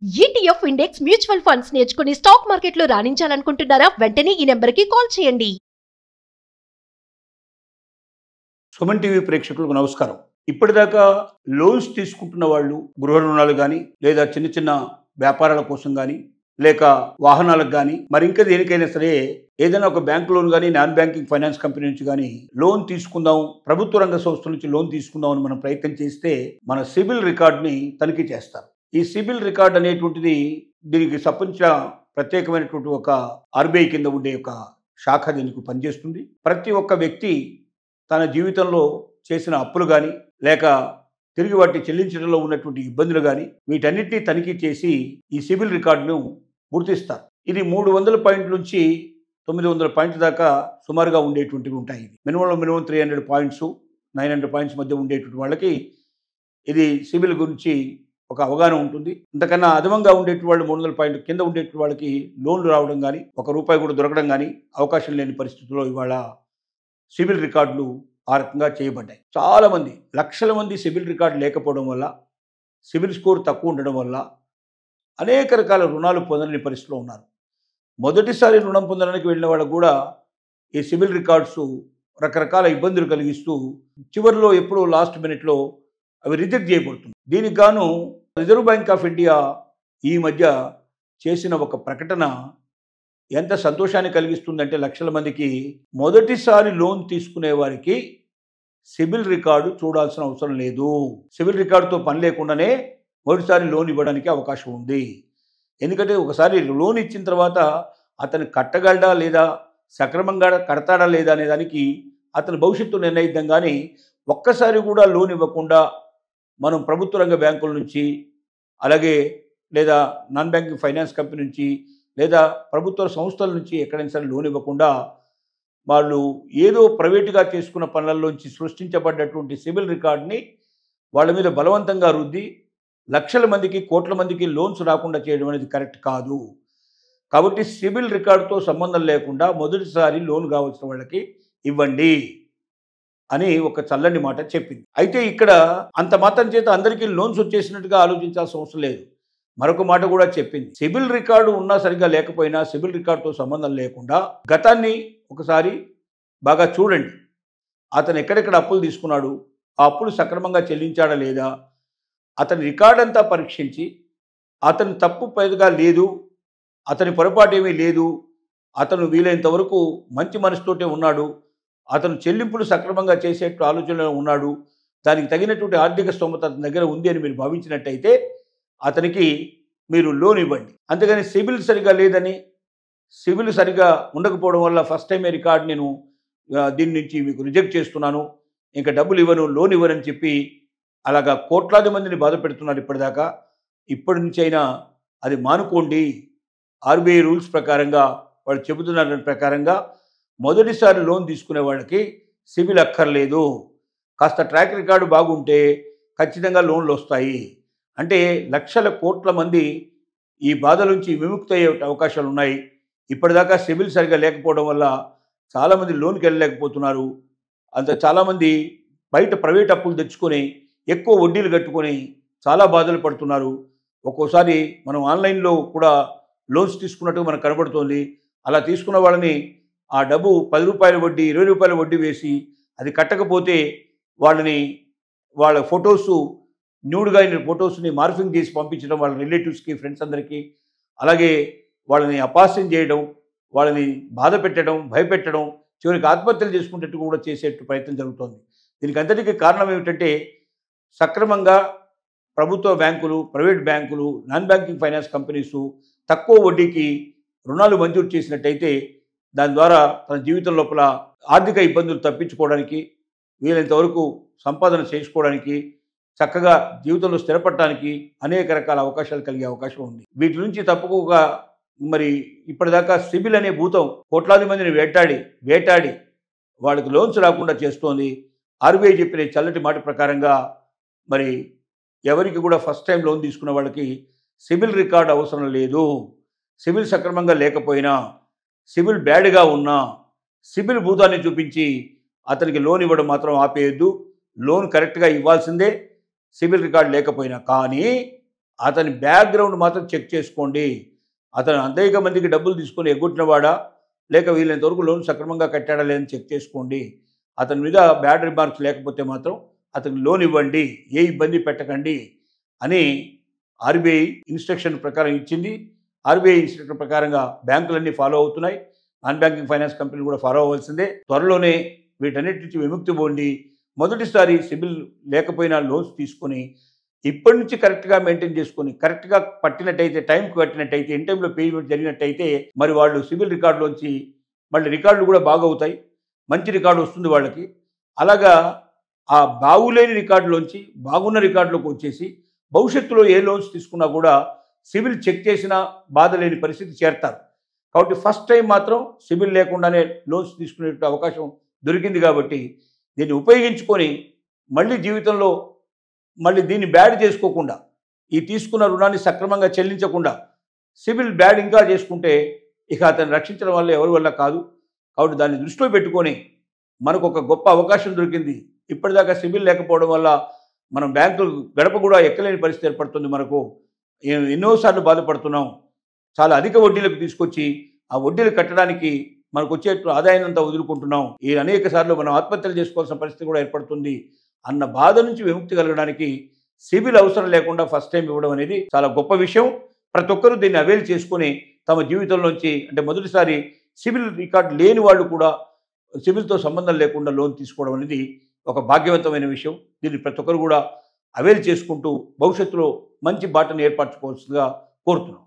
ETF index mutual funds నేర్చుకుని stock మార్కెట్లో రాణించాలనుకుంటున్నారా? వెంటనే ఈ నెంబర్కి కాల్ చేయండి. సుమన్ టీవీ ప్రేక్షకులకు నమస్కారం. ఇప్పటిదాకా లోన్స్ తీసుకుంటున్న వాళ్ళు గృహ రుణాలు కానీ లేదా చిన్న చిన్న వ్యాపారాల కోసం కానీ లేక వాహనాలకు కానీ మరి ఇంకా దేనికైనా సరే ఏదైనా ఒక బ్యాంక్ లోన్ కానీ నాన్ బ్యాంకింగ్ ఫైనాన్స్ కంపెనీ నుంచి కానీ లోన్ తీసుకుందాం, ప్రభుత్వ రంగ సంస్థల నుంచి లోన్ తీసుకుందాం అని మనం ప్రయత్నం చేస్తే మన సిబిల్ రికార్డ్ని తనిఖీ చేస్తారు. ఈ సిబిల్ రికార్డ్ అనేటువంటిది దీనికి సంబంధించిన ప్రత్యేకమైనటువంటి ఒక ఆర్బీఐ కింద ఉండే ఒక శాఖ దీనికి పనిచేస్తుంది. ప్రతి ఒక్క వ్యక్తి తన జీవితంలో చేసిన అప్పులు కానీ లేక తిరిగి వాటిని చెల్లించడంలో ఉన్నటువంటి ఇబ్బందులు కానీ వీటన్నిటినీ తనిఖీ చేసి ఈ సిబిల్ రికార్డును గుర్తిస్తారు. ఇది 300 పాయింట్ల నుంచి 900 పాయింట్ల దాకా సుమారుగా ఉండేటువంటివి ఉంటాయి. మినిమం 300 పాయింట్స్ 900 పాయింట్స్ మధ్య ఉండేటువంటి వాళ్ళకి ఇది సిబిల్ గురించి ఒక అవగాహన ఉంటుంది. అంతకన్నా అదనంగా ఉండేటువంటి వాళ్ళు 300 పాయింట్ కింద ఉండేటువంటి వాళ్ళకి లోన్లు రావడం కానీ ₹1 కూడా దొరకడం కానీ అవకాశం లేని పరిస్థితుల్లో ఇవాళ సిబిల్ రికార్డులు ఆ రకంగా చేయబడ్డాయి. చాలామంది లక్షల మంది సిబిల్ రికార్డు లేకపోవడం వల్ల, సిబిల్ స్కోర్ తక్కువ ఉండడం వల్ల అనేక రకాల రుణాలు పొందలేని పరిస్థితిలో ఉన్నారు. మొదటిసారి రుణం పొందడానికి వెళ్ళిన వాళ్ళకు కూడా ఈ సిబిల్ రికార్డ్స్ రకరకాల ఇబ్బందులు కలిగిస్తూ చివరిలో ఎప్పుడో లాస్ట్ మినిట్లో అవి రిజెక్ట్ చేయబడుతుంది. దీనికి గాను రిజర్వ్ బ్యాంక్ ఆఫ్ ఇండియా ఈ మధ్య చేసిన ఒక ప్రకటన ఎంత సంతోషాన్ని కలిగిస్తుందంటే లక్షల మందికి మొదటిసారి లోన్ తీసుకునే వారికి సిబిల్ రికార్డు చూడాల్సిన అవసరం లేదు. సిబిల్ రికార్డుతో పని లేకుండానే మొదటిసారి లోన్ ఇవ్వడానికి అవకాశం ఉంది. ఎందుకంటే ఒకసారి లోన్ ఇచ్చిన తర్వాత అతను కట్టగలడా లేదా, సక్రమంగా కడతాడా లేదా అనే దానికి అతని భవిష్యత్తు నిర్ణయిద్దాం. కానీ ఒక్కసారి కూడా లోన్ ఇవ్వకుండా మనం ప్రభుత్వ రంగ బ్యాంకుల నుంచి అలాగే లేదా నాన్ బ్యాంకింగ్ ఫైనాన్స్ కంపెనీ నుంచి లేదా ప్రభుత్వ సంస్థల నుంచి ఎక్కడైనా సరే లోన్ ఇవ్వకుండా వాళ్ళు ఏదో ప్రైవేటుగా చేసుకున్న పనులలోంచి సృష్టించబడ్డటువంటి సిబిల్ రికార్డ్ని వాళ్ళ మీద బలవంతంగా రుద్ది లక్షల మందికి కోట్ల మందికి లోన్స్ రాకుండా చేయడం అనేది కరెక్ట్ కాదు. కాబట్టి సిబిల్ రికార్డుతో సంబంధం లేకుండా మొదటిసారి లోన్ కావాల్సిన వాళ్ళకి ఇవ్వండి అని ఒక చల్లని మాట చెప్పింది. అయితే ఇక్కడ అంత మాత్రం చేత అందరికీ లోన్స్ వచ్చేసినట్టుగా ఆలోచించాల్సిన అవసరం లేదు. మరొక మాట కూడా చెప్పింది. సిబిల్ రికార్డు ఉన్నా సరిగ్గా లేకపోయినా సిబిల్ రికార్డుతో సంబంధం లేకుండా గతాన్ని ఒకసారి బాగా చూడండి. అతను ఎక్కడెక్కడ అప్పులు తీసుకున్నాడు, ఆ అప్పులు సక్రమంగా చెల్లించాడా లేదా, అతని రికార్డ్ అంతా పరీక్షించి అతని తప్పు పెద్దగా లేదు, అతని పొరపాటు ఏమీ లేదు, అతను వీలైనంత వరకు మంచి మనసుతోటే ఉన్నాడు, అతను చెల్లింపులు సక్రమంగా చేసేట్టు ఆలోచనలో ఉన్నాడు, దానికి తగినటువంటి ఆర్థిక స్తోమత అతని దగ్గర ఉంది అని మీరు భావించినట్టయితే అతనికి మీరు లోన్ ఇవ్వండి. అంతేగాని సిబిల్ సరిగా లేదని, సిబిల్ సరిగా ఉండకపోవడం వల్ల ఫస్ట్ టైం రికార్డ్ నేను దీని నుంచి మీకు రిజెక్ట్ చేస్తున్నాను, ఇంకా డబ్బులు ఇవ్వను, లోన్ ఇవ్వనని చెప్పి అలాగా కోట్లాది మందిని బాధ పెడుతున్నారు ఇప్పటిదాకా. ఇప్పటి నుంచి అయినా అది మానుకోండి. ఆర్బీఐ రూల్స్ ప్రకారంగా వాళ్ళు చెబుతున్న ప్రకారంగా మొదటిసారి లోన్ తీసుకునే వాళ్ళకి సిబిల్ అక్కర్లేదు. కాస్త ట్రాక్ రికార్డు బాగుంటే ఖచ్చితంగా లోన్లు వస్తాయి. అంటే లక్షల కోట్ల మంది ఈ బాధ నుంచి విముక్తి అయ్యే అవకాశాలు ఉన్నాయి. ఇప్పటిదాకా సిబిల్ సరిగా లేకపోవడం వల్ల చాలామంది లోన్కి వెళ్ళలేకపోతున్నారు. చాలామంది బయట ప్రైవేట్ అప్పులు తెచ్చుకొని ఎక్కువ వడ్డీలు కట్టుకొని చాలా బాధలు పడుతున్నారు. ఒక్కోసారి మనం ఆన్లైన్లో కూడా లోన్స్ తీసుకున్నట్టు మనకు కనబడుతోంది. అలా తీసుకున్న వాళ్ళని ఆ డబ్బు ₹10 వడ్డీ, ₹20 వడ్డీ వేసి అది కట్టకపోతే వాళ్ళ ఫొటోసు న్యూడ్గా అయిన ఫొటోస్ని మార్ఫింగ్ చేసి పంపించడం వాళ్ళ రిలేటివ్స్కి, ఫ్రెండ్స్ అందరికీ. అలాగే వాళ్ళని అపహాస్యం చేయడం, వాళ్ళని బాధ పెట్టడం, భయపెట్టడం, చివరికి ఆత్మహత్యలు చేసుకునేట్టు కూడా చేసేట్టు ప్రయత్నం జరుగుతోంది. దీనికి అంతటికీ కారణం ఏమిటంటే సక్రమంగా ప్రభుత్వ బ్యాంకులు, ప్రైవేట్ బ్యాంకులు, నాన్ బ్యాంకింగ్ ఫైనాన్స్ కంపెనీసు తక్కువ వడ్డీకి రుణాలు మంజూరు చేసినట్టయితే దాని ద్వారా తన జీవితం లోపల ఆర్థిక ఇబ్బందులు తప్పించుకోవడానికి, వీలైనంత వరకు సంపాదన చేసుకోవడానికి, చక్కగా జీవితంలో స్థిరపడటానికి అనేక రకాల అవకాశాలు కలిగే అవకాశం ఉంది. వీటి నుంచి తప్పుకోక మరి ఇప్పటిదాకా సిబిల్ అనే భూతం కోట్లాది మందిని వేటాడి వాళ్ళకి లోన్స్ రాకుండా చేస్తోంది. ఆర్బీఐ చెప్పిన చల్లటి మాట ప్రకారంగా మరి ఎవరికి కూడా ఫస్ట్ టైం లోన్ తీసుకున్న వాళ్ళకి సిబిల్ రికార్డు అవసరం లేదు. సిబిల్ సక్రమంగా లేకపోయినా, సిబిల్ బ్యాడ్గా ఉన్నా సిబిల్ భూతాన్ని చూపించి అతనికి లోన్ ఇవ్వడం మాత్రం ఆపేయద్దు. లోన్ కరెక్ట్గా ఇవ్వాల్సిందే సిబిల్ రికార్డు లేకపోయినా. కానీ అతని బ్యాక్గ్రౌండ్ మాత్రం చెక్ చేసుకోండి. అతను అనేక మందికి డబ్బులు తీసుకొని ఎగ్గొట్టినవాడా, లేక వీళ్ళంత వరకు లోన్ సక్రమంగా కట్టాడా లేదని చెక్ చేసుకోండి. అతని మీద బ్యాడ్ రిమార్క్స్ లేకపోతే మాత్రం అతనికి లోన్ ఇవ్వండి, ఏ ఇబ్బంది పెట్టకండి అని ఆర్బీఐ ఇన్స్ట్రక్షన్ ప్రకారం ఇచ్చింది. ఆర్బీఐ ఇన్స్ట్రక్షన్ ప్రకారంగా బ్యాంకులన్నీ ఫాలో అవుతున్నాయి. నాన్ బ్యాంకింగ్ ఫైనాన్స్ కంపెనీలు కూడా ఫాలో అవ్వాల్సిందే. త్వరలోనే వీటన్నిటి నుంచి విముక్తి పొంది మొదటిసారి సిబిల్ లేకపోయినా లోన్స్ తీసుకొని ఇప్పటి నుంచి కరెక్ట్గా మెయింటైన్ చేసుకొని కరెక్ట్గా పట్టినట్టయితే, టైంకి కట్టినట్టయితే, ఇన్ టైంలో పేమెంట్ జరిగినట్టయితే మరి వాళ్ళు సిబిల్ రికార్డులోంచి మళ్ళీ రికార్డులు కూడా బాగవుతాయి, మంచి రికార్డు వస్తుంది వాళ్ళకి. అలాగా ఆ బాగులేని రికార్డులోంచి బాగున్న రికార్డులోకి వచ్చేసి భవిష్యత్తులో ఏ లోన్స్ తీసుకున్నా కూడా సిబిల్ చెక్ చేసినా బాధ లేని పరిస్థితి చేరతారు. కాబట్టి ఫస్ట్ టైం మాత్రం సిబిల్ లేకుండానే లోన్స్ తీసుకునే అవకాశం దొరికింది. కాబట్టి దీన్ని ఉపయోగించుకొని మళ్ళీ జీవితంలో మళ్ళీ దీన్ని బ్యాడ్ చేసుకోకుండా, ఈ తీసుకున్న రుణాన్ని సక్రమంగా చెల్లించకుండా సిబిల్ బ్యాడ్ ఇంకా చేసుకుంటే ఇక అతన్ని రక్షించడం వల్ల ఎవరి వల్ల కాదు. కాబట్టి దాన్ని దృష్టిలో పెట్టుకొని మనకు ఒక గొప్ప అవకాశం దొరికింది. ఇప్పటిదాకా సిబిల్ లేకపోవడం వల్ల మనం బ్యాంకులు గడప కూడా ఎక్కలేని పరిస్థితి ఏర్పడుతుంది. మనకు ఎన్నోసార్లు బాధపడుతున్నాం. చాలా అధిక వడ్డీలకు తీసుకొచ్చి ఆ వడ్డీలు కట్టడానికి మనకు వచ్చే ఆదాయాన్ని అంతా వదులుకుంటున్నాం. ఈ అనేక సార్లు మనం ఆత్మహత్యలు చేసుకోవాల్సిన పరిస్థితి కూడా ఏర్పడుతుంది అన్న బాధ నుంచి విముక్తి కలగడానికి సిబిల్ అవసరం లేకుండా ఫస్ట్ టైం ఇవ్వడం అనేది చాలా గొప్ప విషయం. ప్రతి ఒక్కరూ దీన్ని అవైల్ చేసుకొని తమ జీవితంలోంచి, అంటే మొదటిసారి సిబిల్ రికార్డు లేని వాళ్ళు కూడా సిబిల్తో సంబంధం లేకుండా లోన్ తీసుకోవడం అనేది ఒక భాగ్యవంతమైన విషయం. దీన్ని ప్రతి ఒక్కరు కూడా అవైల్ చేసుకుంటూ భవిష్యత్తులో మంచి బాటను ఏర్పరచుకోవాల్సిందిగా కోరుతున్నాం.